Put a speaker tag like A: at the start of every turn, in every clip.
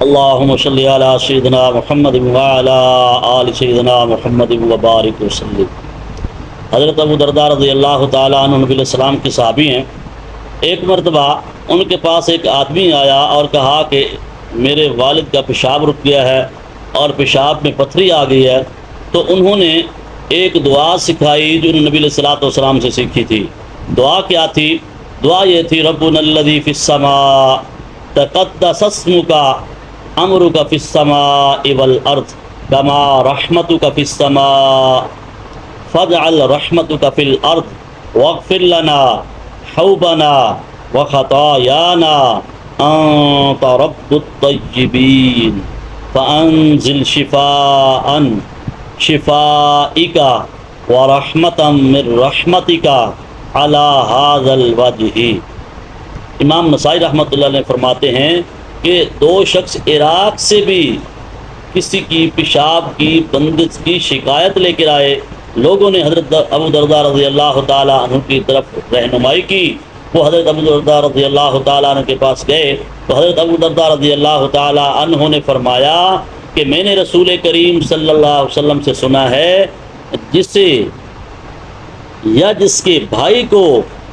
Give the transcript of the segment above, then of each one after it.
A: اللهم صل على سيدنا محمد وعلى آل سيدنا محمد وبارک وسلم۔ حضرت ابو درداء رضی اللہ تعالیٰ عنہ نبی علیہ السلام کے صحابی ہیں۔ ایک مرتبہ ان کے پاس ایک آدمی آیا اور کہا کہ میرے والد کا پیشاب رک گیا ہے اور پیشاب میں پتھری آ گئی ہے۔ تو انہوں نے ایک دعا سکھائی جو نبی علیہ الصلوۃ والسلام سے سیکھی تھی۔ دعا کیا تھی؟ دعا یہ تھی، ربنا الذی فی السماء تقدس اسمک امرک فی السماء والارض کما رحمتک فی السماء فاجعل رحمتک فی الارض واغفر لنا حوبنا وخطايانا انت رب الطیبین فانزل شفاء شفائک ورحمتا من رحمتک علی ھذا الوجہ۔ امام نسائی رحمۃ اللہ علیہ فرماتے ہیں کہ دو شخص عراق سے بھی کسی کی پیشاب کی بندش کی شکایت لے کر آئے۔ لوگوں نے حضرت ابو درداء رضی اللہ تعالیٰ عنہ کی طرف رہنمائی کی۔ وہ حضرت ابو درداء رضی اللہ تعالیٰ عنہ کے پاس گئے تو حضرت ابو درداء رضی اللہ تعالیٰ عنہ نے فرمایا کہ میں نے رسول کریم صلی اللہ علیہ وسلم سے سنا ہے، جسے یا جس کے بھائی کو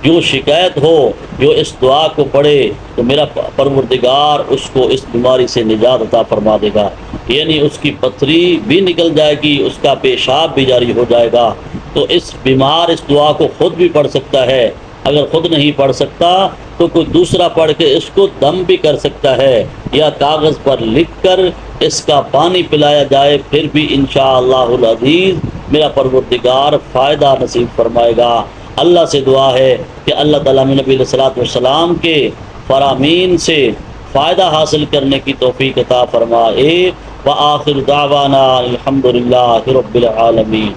A: جو شکایت ہو، جو اس دعا کو پڑھے تو میرا پروردگار اس کو اس بیماری سے نجات عطا فرما دے گا، یعنی اس کی پتھری بھی نکل جائے گی، اس کا پیشاب بھی جاری ہو جائے گا۔ تو اس بیمار اس دعا کو خود بھی پڑھ سکتا ہے، اگر خود نہیں پڑھ سکتا تو کوئی دوسرا پڑھ کے اس کو دم بھی کر سکتا ہے، یا کاغذ پر لکھ کر اس کا پانی پلایا جائے، پھر بھی انشاءاللہ العزیز میرا پروردگار فائدہ نصیب فرمائے گا۔ اللہ سے دعا ہے کہ اللہ تعالیٰ نبی علیہ الصلوۃ والسلام کے فرامین سے فائدہ حاصل کرنے کی توفیق عطا فرمائے۔ وآخر دعوانا الحمدللہ رب العالمین۔